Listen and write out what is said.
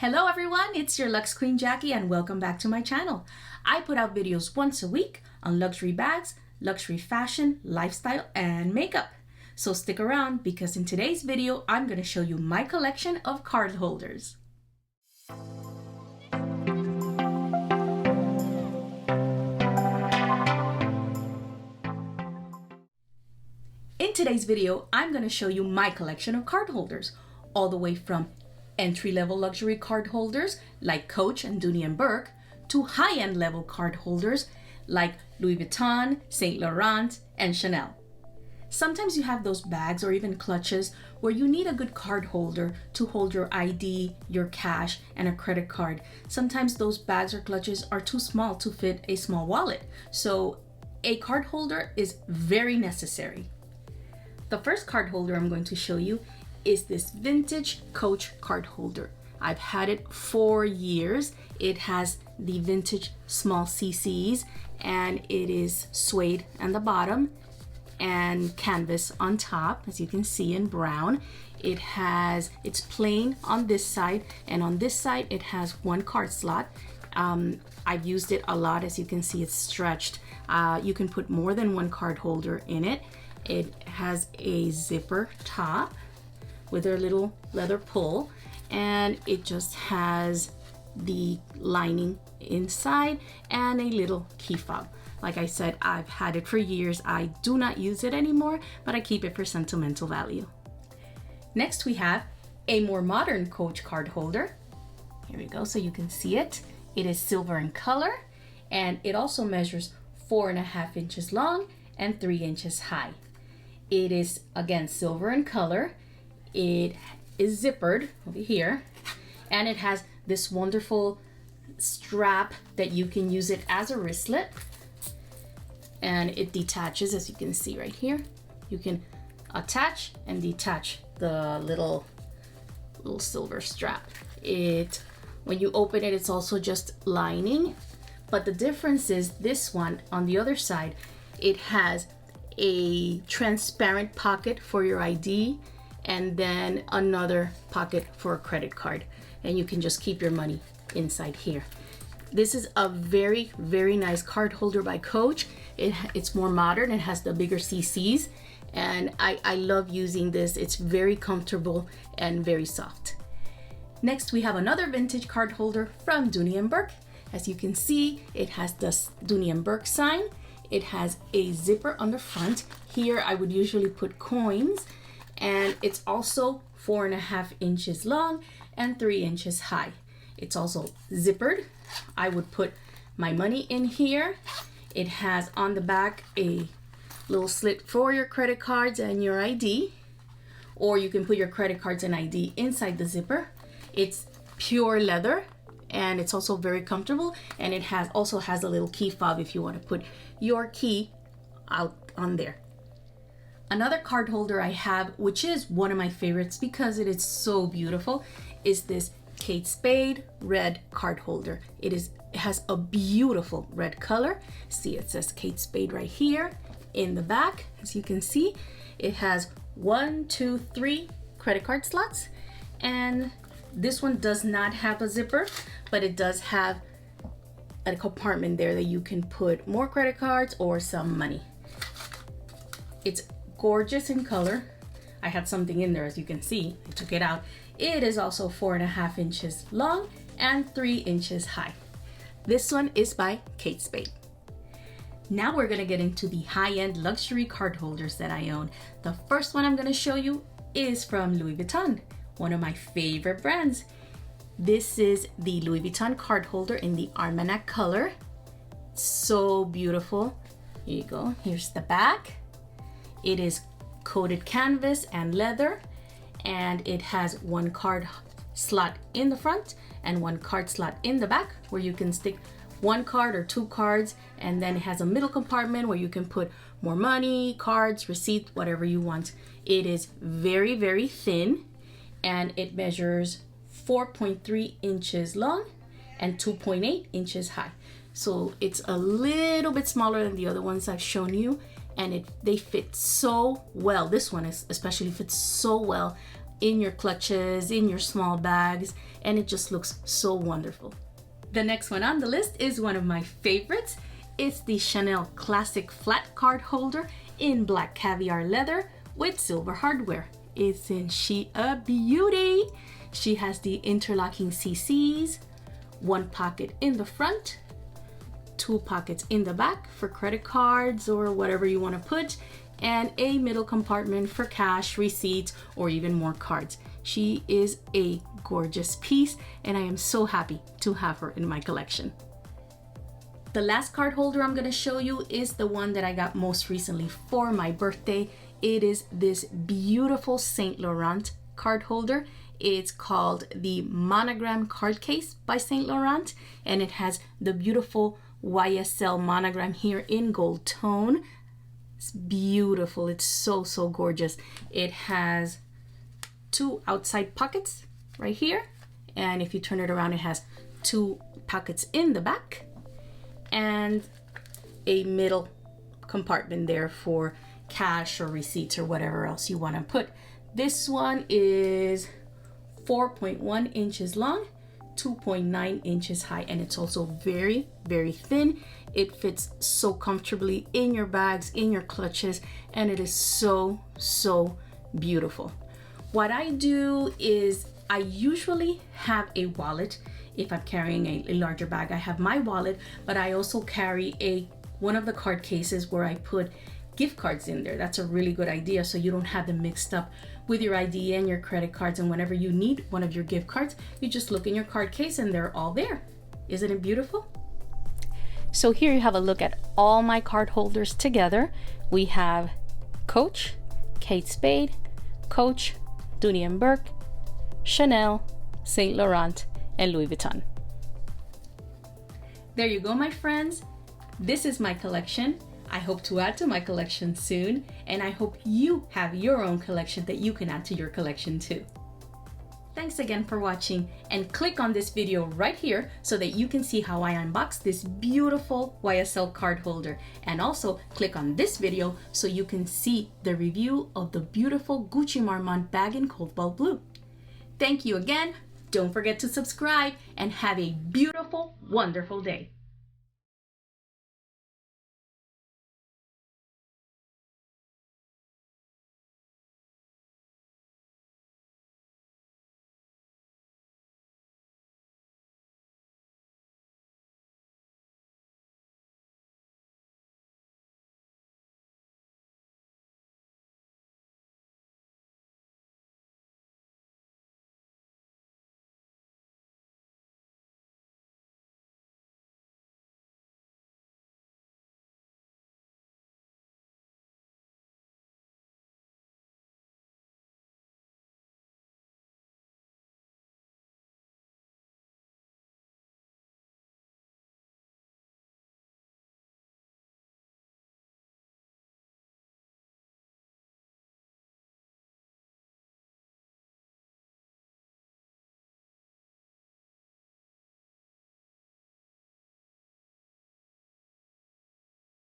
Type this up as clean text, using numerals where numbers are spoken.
Hello everyone, it's your Lux Queen Jackie and welcome back to my channel. I put out videos once a week on luxury bags, luxury fashion, lifestyle, and makeup. So stick around because in today's video, I'm going to show you my collection of card holders. In today's video, I'm going to show you my collection of card holders, all the way from entry-level luxury card holders like Coach and Dooney and Bourke to high-end level card holders like Louis Vuitton, Saint Laurent, and Chanel. Sometimes you have those bags or even clutches where you need a good card holder to hold your ID, your cash, and a credit card. Sometimes those bags or clutches are too small to fit a small wallet, so a card holder is very necessary. The first card holder I'm going to show you is this vintage Coach card holder. I've had it for years. It has the vintage small CCs and it is suede on the bottom and canvas on top, as you can see, in brown. It's plain on this side, and on this side it has one card slot. I've used it a lot. As you can see, it's stretched. You can put more than one card holder in it. It has a zipper top with a little leather pull, and it just has the lining inside and a little key fob. Like I said, I've had it for years. I do not use it anymore, but I keep it for sentimental value. Next, we have a more modern Coach card holder. Here we go, so you can see it. It is silver in color, and it also measures 4.5 inches long and 3 inches high. It is, again, silver in color. It is zippered over here, and it has this wonderful strap that you can use it as a wristlet, and it detaches, as you can see right here. You can attach and detach the little silver strap. When you open it, it's also just lining, but the difference is this one on the other side, it has a transparent pocket for your ID and then another pocket for a credit card, and you can just keep your money inside here. This is a very, very nice card holder by Coach. It's more modern. It has the bigger CCs, and I love using this. It's very comfortable and very soft. Next, we have another vintage card holder from Dooney and Bourke. As you can see, it has the Dooney and Bourke sign. It has a zipper on the front. Here, I would usually put coins, and it's also 4.5 inches long and 3 inches high. It's also zippered. I would put my money in here. It has on the back a little slit for your credit cards and your ID, or you can put your credit cards and ID inside the zipper. It's pure leather, and it's also very comfortable, and it also has a little key fob if you want to put your key out on there. Another card holder I have, which is one of my favorites because it is so beautiful, is this Spade red card holder. It has a beautiful red color. See, it says Spade right here in the back. As you can see, it has 1, 2, 3 credit card slots, and this one does not have a zipper, but it does have a compartment there that you can put more credit cards or some money. It's gorgeous in color. I had something in there, as you can see. I took it out. It is also 4.5 inches long and 3 inches high. This one is by Spade. Now we're gonna get into the high-end luxury card holders that I own. The first one I'm gonna show you is from Louis Vuitton, one of my favorite brands. This is the Louis Vuitton card holder in the Armagnac color. So beautiful. Here you go. Here's the back. It is coated canvas and leather, and it has one card slot in the front and one card slot in the back where you can stick one card or 2 cards, and then it has a middle compartment where you can put more money, cards, receipt, whatever you want. It is very, very thin, and it measures 4.3 inches long and 2.8 inches high. So it's a little bit smaller than the other ones I've shown you, and they fit so well. This one especially fits so well in your clutches, in your small bags, and it just looks so wonderful. The next one on the list is one of my favorites. It's the Chanel Classic Flat Card Holder in black caviar leather with silver hardware. Isn't she a beauty? She has the interlocking CCs, one pocket in the front, two pockets in the back for credit cards or whatever you want to put, and a middle compartment for cash, receipts, or even more cards. She is a gorgeous piece, and I am so happy to have her in my collection. The last card holder I'm going to show you is the one that I got most recently for my birthday. It is this beautiful Saint Laurent card holder. It's called the Monogram Card Case by Saint Laurent, and it has the beautiful YSL monogram here in gold tone. It's beautiful. It's so gorgeous. It has two outside pockets right here, and if you turn it around, it has two pockets in the back and a middle compartment there for cash or receipts or whatever else you want to put. This one is 4.1 inches long, 2.9 inches high, and it's also very thin. It fits so comfortably in your bags, in your clutches, and it is so beautiful. What I do is I usually have a wallet. If I'm carrying a larger bag, I have my wallet, but I also carry one of the card cases where I put gift cards in there. That's a really good idea, so you don't have them mixed up with your ID and your credit cards, and whenever you need one of your gift cards, you just look in your card case and they're all there. Isn't it beautiful? So here you have a look at all my card holders together. We have Coach, Kate Spade, Coach, Dooney and Bourke, Chanel, Saint Laurent, and Louis Vuitton. There you go, my friends. This is my collection. I hope to add to my collection soon, and I hope you have your own collection that you can add to your collection too. Thanks again for watching, and click on this video right here so that you can see how I unbox this beautiful YSL card holder, and also click on this video so you can see the review of the beautiful Gucci Marmont bag in cobalt blue. Thank you again. Don't forget to subscribe and have a beautiful, wonderful day.